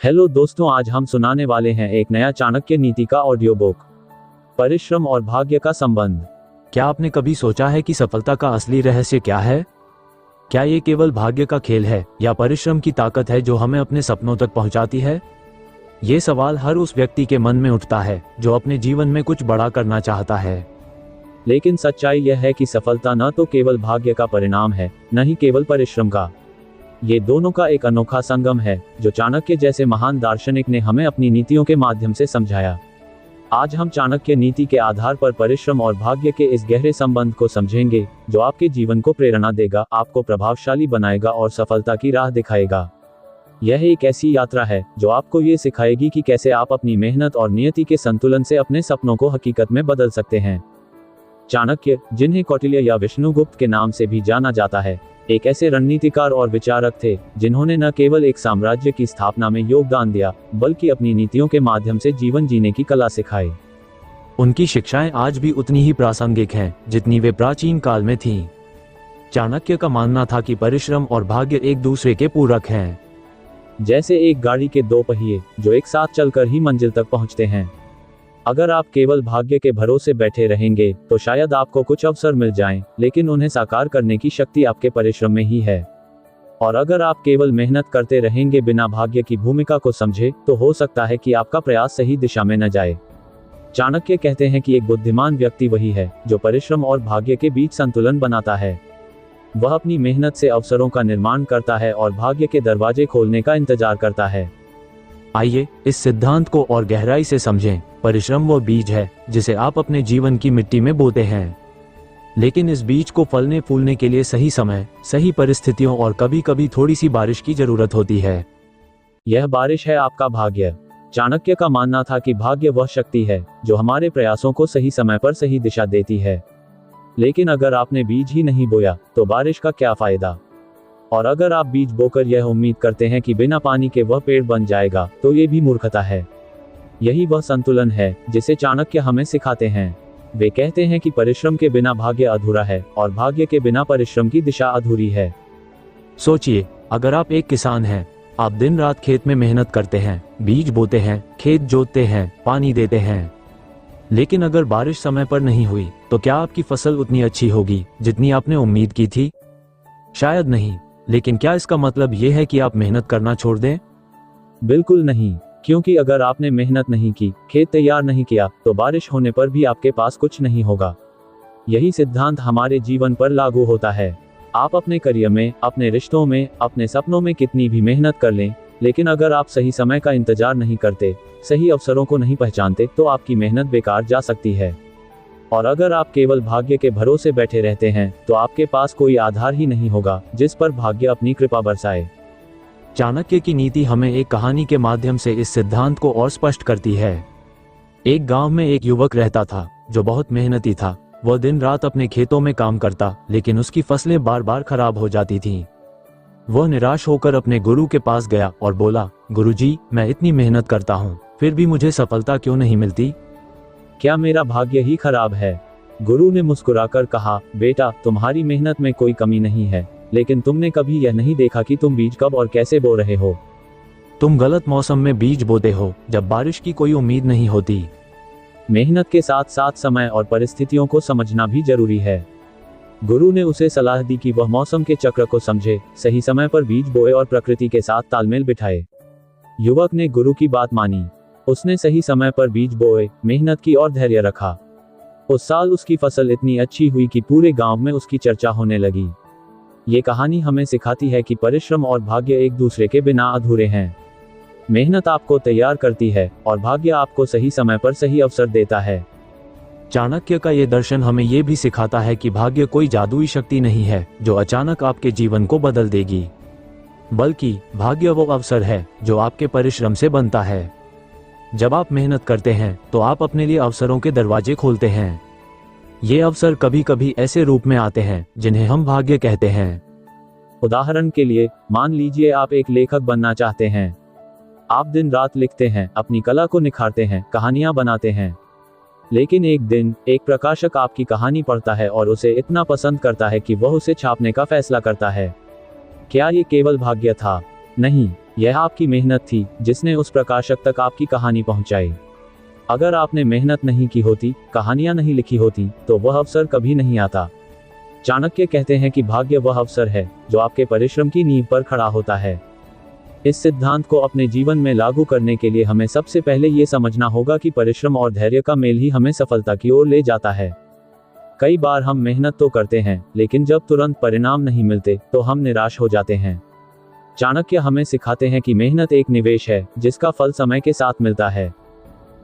Hello दोस्तों, आज हम सुनाने वाले हैं एक नया चाणक्य नीति का ऑडियो बुक, परिश्रम और भाग्य का संबंध। क्या आपने कभी सोचा है कि सफलता का असली रहस्य क्या है? क्या ये केवल भाग्य का खेल है या परिश्रम की ताकत है जो हमें अपने सपनों तक पहुंचाती है? ये सवाल हर उस व्यक्ति के मन में उठता है जो अपने जीवन में कुछ बड़ा करना चाहता है। लेकिन सच्चाई यह है कि सफलता न तो केवल भाग्य का परिणाम है, न ही केवल परिश्रम का। ये दोनों का एक अनोखा संगम है जो चाणक्य जैसे महान दार्शनिक ने हमें अपनी नीतियों के माध्यम से समझाया। आज हम चाणक्य नीति के आधार पर परिश्रम और भाग्य के इस गहरे संबंध को समझेंगे, जो आपके जीवन को प्रेरणा देगा, आपको प्रभावशाली बनाएगा और सफलता की राह दिखाएगा। यह एक ऐसी यात्रा है जो आपको ये सिखाएगी कि कैसे आप अपनी मेहनत और नियति के संतुलन से अपने सपनों को हकीकत में बदल सकते हैं। चाणक्य, जिन्हें कौटिल्य या विष्णुगुप्त के नाम से भी जाना जाता है, एक ऐसे रणनीतिकार और विचारक थे जिन्होंने न केवल एक साम्राज्य की स्थापना में योगदान दिया, बल्कि अपनी नीतियों के माध्यम से जीवन जीने की कला सिखाई। उनकी शिक्षाएं आज भी उतनी ही प्रासंगिक हैं जितनी वे प्राचीन काल में थीं। चाणक्य का मानना था कि परिश्रम और भाग्य एक दूसरे के पूरक हैं। जैसे एक गाड़ी के दो पहिए जो एक साथ चलकर ही मंजिल तक पहुंचते हैं। अगर आप केवल भाग्य के भरोसे बैठे रहेंगे तो शायद आपको कुछ अवसर मिल जाएं, लेकिन उन्हें साकार करने की शक्ति आपके परिश्रम में ही है। और अगर आप केवल मेहनत करते रहेंगे बिना भाग्य की भूमिका को समझे, तो हो सकता है कि आपका प्रयास सही दिशा में न जाए। चाणक्य कहते हैं कि एक बुद्धिमान व्यक्ति वही है जो परिश्रम और भाग्य के बीच संतुलन बनाता है। वह अपनी मेहनत से अवसरों का निर्माण करता है और भाग्य के दरवाजे खोलने का इंतजार करता है। आइए इस सिद्धांत को और गहराई से समझें। परिश्रम वो बीज है जिसे आप अपने जीवन की मिट्टी में बोते हैं, लेकिन इस बीज को फलने फूलने के लिए सही समय, सही परिस्थितियों और कभी कभी थोड़ी सी बारिश की जरूरत होती है। यह बारिश है आपका भाग्य। चाणक्य का मानना था कि भाग्य वह शक्ति है जो हमारे प्रयासों को सही समय पर सही दिशा देती है। लेकिन अगर आपने बीज ही नहीं बोया तो बारिश का क्या फायदा? और अगर आप बीज बोकर यह उम्मीद करते हैं कि बिना पानी के वह पेड़ बन जाएगा, तो ये भी मूर्खता है। यही वह संतुलन है जिसे चाणक्य हमें सिखाते हैं। वे कहते हैं कि परिश्रम के बिना भाग्य अधूरा है और भाग्य के बिना परिश्रम की दिशा अधूरी है। सोचिए, अगर आप एक किसान हैं, आप दिन रात खेत में मेहनत करते हैं, बीज बोते हैं, खेत जोतते हैं, पानी देते हैं, लेकिन अगर बारिश समय पर नहीं हुई तो क्या आपकी फसल उतनी अच्छी होगी जितनी आपने उम्मीद की थी? शायद नहीं। लेकिन क्या इसका मतलब यह है कि आप मेहनत करना छोड़ दें? बिल्कुल नहीं, क्योंकि अगर आपने मेहनत नहीं की, खेत तैयार नहीं किया, तो बारिश होने पर भी आपके पास कुछ नहीं होगा। यही सिद्धांत हमारे जीवन पर लागू होता है। आप अपने करियर में, अपने रिश्तों में, अपने सपनों में कितनी भी मेहनत कर लें, लेकिन अगर आप सही समय का इंतजार नहीं करते, सही अवसरों को नहीं पहचानते, तो आपकी मेहनत बेकार जा सकती है। और अगर आप केवल भाग्य के भरोसे बैठे रहते हैं, तो आपके पास कोई आधार ही नहीं होगा जिस पर भाग्य अपनी कृपा बरसाए। चाणक्य की नीति हमें एक कहानी के माध्यम से इस सिद्धांत को और स्पष्ट करती है। एक गांव में एक युवक रहता था जो बहुत मेहनती था। वह दिन रात अपने खेतों में काम करता, लेकिन उसकी फसलें बार बार खराब हो जाती थीं। वह निराश होकर अपने गुरु के पास गया और बोला, गुरुजी, मैं इतनी मेहनत करता हूँ, फिर भी मुझे सफलता क्यों नहीं मिलती? क्या मेरा भाग्य ही खराब है? गुरु ने मुस्कुराकर कहा, बेटा, तुम्हारी मेहनत में कोई कमी नहीं है, लेकिन तुमने कभी यह नहीं देखा कि तुम बीज कब और कैसे बो रहे हो। तुम गलत मौसम में बीज बोते हो, जब बारिश की कोई उम्मीद नहीं होती। मेहनत के साथ साथ समय और परिस्थितियों को समझना भी जरूरी है। गुरु ने उसे सलाह दी कि वह मौसम के चक्र को समझे, सही समय पर बीज बोए और प्रकृति के साथ तालमेल बिठाए। युवक ने गुरु की बात मानी। उसने सही समय पर बीज बोए, मेहनत की और धैर्य रखा। उस साल उसकी फसल इतनी अच्छी हुई कि पूरे गांव में उसकी चर्चा होने लगी। ये कहानी हमें सिखाती है कि परिश्रम और भाग्य एक दूसरे के बिना अधूरे हैं। मेहनत आपको तैयार करती है और भाग्य आपको सही समय पर सही अवसर देता है। चाणक्य का ये दर्शन हमें ये भी सिखाता है कि भाग्य कोई जादुई शक्ति नहीं है जो अचानक आपके जीवन को बदल देगी, बल्कि भाग्य वो अवसर है जो आपके परिश्रम से बनता है। जब आप मेहनत करते हैं तो आप अपने लिए अवसरों के दरवाजे खोलते हैं। ये अवसर कभी कभी ऐसे रूप में आते हैं जिन्हें हम भाग्य कहते हैं। उदाहरण के लिए, मान लीजिए आप एक लेखक बनना चाहते हैं। आप दिन रात लिखते हैं, अपनी कला को निखारते हैं, कहानियां बनाते हैं। लेकिन एक दिन एक प्रकाशक आपकी कहानी पढ़ता है और उसे इतना पसंद करता है कि वह उसे छापने का फैसला करता है। क्या ये केवल भाग्य था? नहीं, यह आपकी मेहनत थी जिसने उस प्रकाशक तक आपकी कहानी पहुंचाई। अगर आपने मेहनत नहीं की होती, कहानियां नहीं लिखी होती, तो वह अवसर कभी नहीं आता। चाणक्य कहते हैं कि भाग्य वह अवसर है जो आपके परिश्रम की नींव पर खड़ा होता है। इस सिद्धांत को अपने जीवन में लागू करने के लिए हमें सबसे पहले ये समझना होगा कि परिश्रम और धैर्य का मेल ही हमें सफलता की ओर ले जाता है। कई बार हम मेहनत तो करते हैं, लेकिन जब तुरंत परिणाम नहीं मिलते तो हम निराश हो जाते हैं। चाणक्य हमें सिखाते हैं कि मेहनत एक निवेश है जिसका फल समय के साथ मिलता है।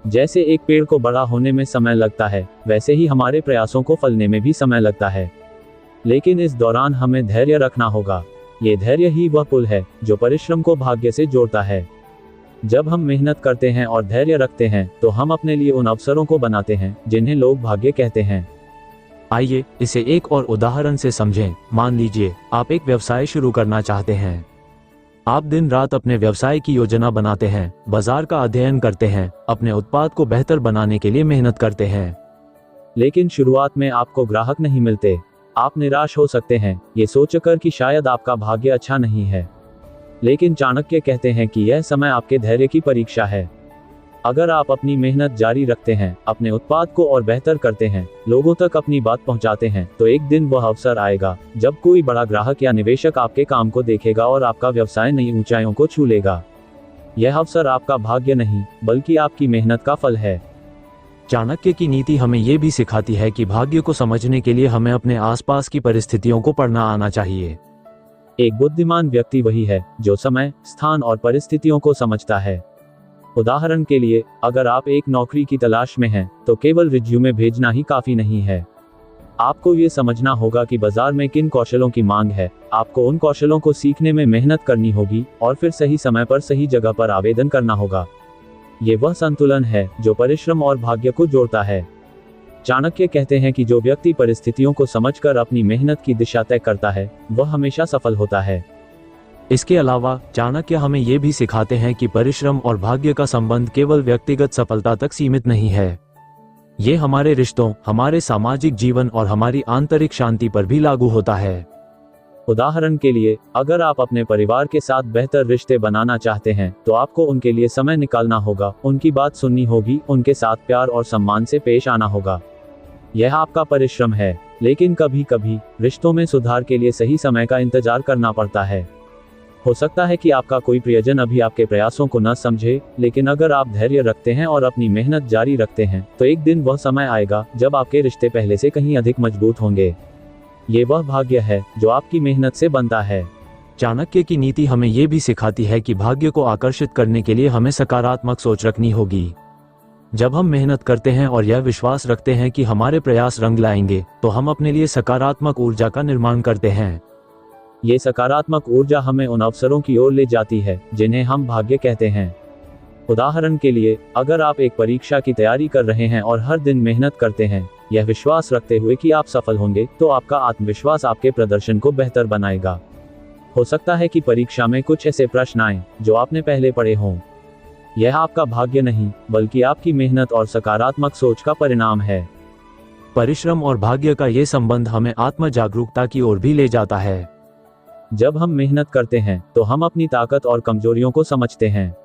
जैसे एक पेड़ को बड़ा होने में समय लगता है, वैसे ही हमारे प्रयासों को फलने में भी समय लगता है। लेकिन इस दौरान हमें धैर्य रखना होगा। ये धैर्य ही वह पुल है जो परिश्रम को भाग्य से जोड़ता है। जब हम मेहनत करते हैं और धैर्य रखते हैं तो हम अपने लिए उन अवसरों को बनाते हैं जिन्हें लोग भाग्य कहते हैं। आइए इसे एक और उदाहरण से समझें। मान लीजिए आप एक व्यवसाय शुरू करना चाहते हैं। आप दिन रात अपने व्यवसाय की योजना बनाते हैं, बाजार का अध्ययन करते हैं, अपने उत्पाद को बेहतर बनाने के लिए मेहनत करते हैं। लेकिन शुरुआत में आपको ग्राहक नहीं मिलते। आप निराश हो सकते हैं, ये सोचकर कि शायद आपका भाग्य अच्छा नहीं है। लेकिन चाणक्य कहते हैं कि यह समय आपके धैर्य की परीक्षा है। अगर आप अपनी मेहनत जारी रखते हैं, अपने उत्पाद को और बेहतर करते हैं, लोगों तक अपनी बात पहुंचाते हैं, तो एक दिन वह अवसर आएगा जब कोई बड़ा ग्राहक या निवेशक आपके काम को देखेगा और आपका व्यवसाय नई ऊंचाइयों को छू लेगा। यह अवसर आपका भाग्य नहीं, बल्कि आपकी मेहनत का फल है। चाणक्य की नीति हमें ये भी सिखाती है कि भाग्य को समझने के लिए हमें अपने आसपास की परिस्थितियों को पढ़ना आना चाहिए। एक बुद्धिमान व्यक्ति वही है जो समय, स्थान और परिस्थितियों को समझता है। उदाहरण के लिए, अगर आप एक नौकरी की तलाश में हैं, तो केवल रिज्यूमे भेजना ही काफी नहीं है। आपको ये समझना होगा कि बाजार में किन कौशलों की मांग है। आपको उन कौशलों को सीखने में मेहनत करनी होगी और फिर सही समय पर सही जगह पर आवेदन करना होगा। ये वह संतुलन है जो परिश्रम और भाग्य को जोड़ता है। चाणक्य कहते हैं कि जो व्यक्ति परिस्थितियों को समझकर अपनी मेहनत की दिशा तय करता है, वह हमेशा सफल होता है। इसके अलावा चाणक्य हमें ये भी सिखाते हैं कि परिश्रम और भाग्य का संबंध केवल व्यक्तिगत सफलता तक सीमित नहीं है। ये हमारे रिश्तों, हमारे सामाजिक जीवन और हमारी आंतरिक शांति पर भी लागू होता है। उदाहरण के लिए, अगर आप अपने परिवार के साथ बेहतर रिश्ते बनाना चाहते हैं, तो आपको उनके लिए समय निकालना होगा, उनकी बात सुननी होगी, उनके साथ प्यार और सम्मान से पेश आना होगा। यह आपका परिश्रम है। लेकिन कभी कभी रिश्तों में सुधार के लिए सही समय का इंतजार करना पड़ता है। हो सकता है कि आपका कोई प्रियजन अभी आपके प्रयासों को न समझे, लेकिन अगर आप धैर्य रखते हैं और अपनी मेहनत जारी रखते हैं, तो एक दिन वह समय आएगा जब आपके रिश्ते पहले से कहीं अधिक मजबूत होंगे। ये वह भाग्य है जो आपकी मेहनत से बनता है। चाणक्य की नीति हमें ये भी सिखाती है कि भाग्य को आकर्षित करने के लिए हमें सकारात्मक सोच रखनी होगी। जब हम मेहनत करते हैं और यह विश्वास रखते हैं कि हमारे प्रयास रंग लाएंगे, तो हम अपने लिए सकारात्मक ऊर्जा का निर्माण करते हैं। ये सकारात्मक ऊर्जा हमें उन अवसरों की ओर ले जाती है जिन्हें हम भाग्य कहते हैं। उदाहरण के लिए, अगर आप एक परीक्षा की तैयारी कर रहे हैं और हर दिन मेहनत करते हैं, यह विश्वास रखते हुए कि आप सफल होंगे, तो आपका आत्मविश्वास आपके प्रदर्शन को बेहतर बनाएगा। हो सकता है कि परीक्षा में कुछ ऐसे प्रश्न आएं जो आपने पहले पढ़े हों। यह आपका भाग्य नहीं, बल्कि आपकी मेहनत और सकारात्मक सोच का परिणाम है। परिश्रम और भाग्य का ये संबंध हमें आत्म जागरूकता की ओर भी ले जाता है। जब हम मेहनत करते हैं, तो हम अपनी ताकत और कमजोरियों को समझते हैं।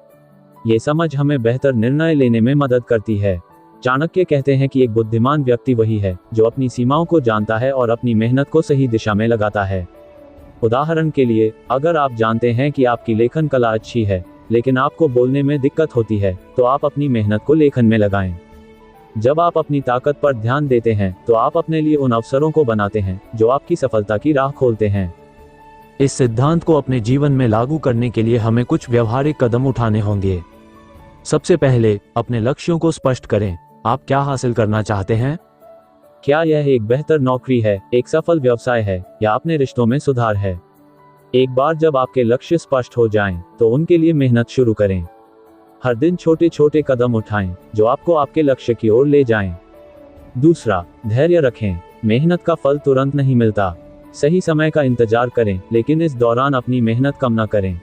ये समझ हमें बेहतर निर्णय लेने में मदद करती है। चाणक्य कहते हैं कि एक बुद्धिमान व्यक्ति वही है जो अपनी सीमाओं को जानता है और अपनी मेहनत को सही दिशा में लगाता है। उदाहरण के लिए, अगर आप जानते हैं कि आपकी लेखन कला अच्छी है, लेकिन आपको बोलने में दिक्कत होती है, तो आप अपनी मेहनत को लेखन में लगाएं। जब आप अपनी ताकत पर ध्यान देते हैं, तो आप अपने लिए उन अवसरों को बनाते हैं जो आपकी सफलता की राह खोलते हैं। इस सिद्धांत को अपने जीवन में लागू करने के लिए हमें कुछ व्यवहारिक कदम उठाने होंगे। सबसे पहले अपने लक्ष्यों को स्पष्ट करें। आप क्या हासिल करना चाहते हैं? क्या यह एक बेहतर नौकरी है, एक सफल व्यवसाय है, या अपने रिश्तों में सुधार है? एक बार जब आपके लक्ष्य स्पष्ट हो जाएं, तो उनके लिए मेहनत शुरू करें। हर दिन छोटे छोटे कदम उठाएं जो आपको आपके लक्ष्य की ओर ले जाएं। दूसरा, धैर्य रखें। मेहनत का फल तुरंत नहीं मिलता। सही समय का इंतजार करें, लेकिन इस दौरान अपनी मेहनत कम न करें।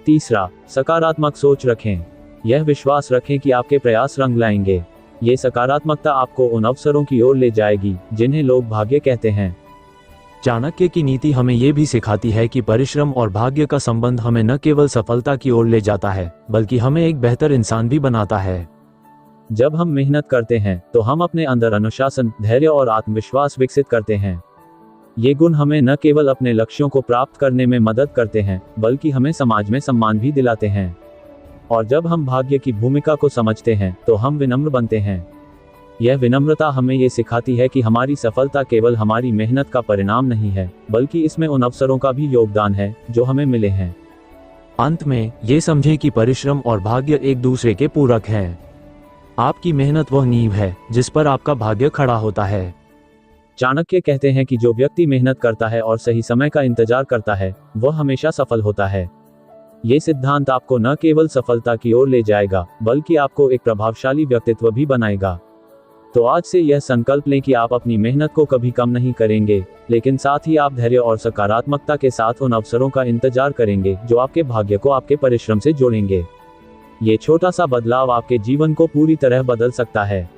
तीसरा, सकारात्मक सोच रखें। यह विश्वास रखें कि आपके प्रयास रंग लाएंगे। ये सकारात्मकता आपको उन अवसरों की ओर ले जाएगी जिन्हें लोग भाग्य कहते हैं। चाणक्य की नीति हमें ये भी सिखाती है कि परिश्रम और भाग्य का संबंध हमें न केवल सफलता की ओर ले जाता है, बल्कि हमें एक बेहतर इंसान भी बनाता है। जब हम मेहनत करते हैं तो हम अपने अंदर अनुशासन, धैर्य और आत्मविश्वास विकसित करते हैं। ये गुण हमें न केवल अपने लक्ष्यों को प्राप्त करने में मदद करते हैं, बल्कि हमें समाज में सम्मान भी दिलाते हैं। और जब हम भाग्य की भूमिका को समझते हैं तो हम विनम्र बनते हैं। यह विनम्रता हमें ये सिखाती है कि हमारी सफलता केवल हमारी मेहनत का परिणाम नहीं है, बल्कि इसमें उन अवसरों का भी योगदान है जो हमें मिले हैं। अंत में ये समझें कि परिश्रम और भाग्य एक दूसरे के पूरक हैं। आपकी मेहनत वह नींव है जिस पर आपका भाग्य खड़ा होता है। चाणक्य कहते हैं कि जो व्यक्ति मेहनत करता है और सही समय का इंतजार करता है, वह हमेशा सफल होता है। ये सिद्धांत आपको न केवल सफलता की ओर ले जाएगा, बल्कि आपको एक प्रभावशाली व्यक्तित्व भी बनाएगा। तो आज से यह संकल्प लें कि आप अपनी मेहनत को कभी कम नहीं करेंगे, लेकिन साथ ही आप धैर्य और सकारात्मकता के साथ उन अवसरों का इंतजार करेंगे जो आपके भाग्य को आपके परिश्रम से जोड़ेंगे। ये छोटा सा बदलाव आपके जीवन को पूरी तरह बदल सकता है।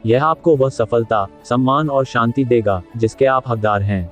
यह आपको वह सफलता, सम्मान और शांति देगा जिसके आप हकदार हैं।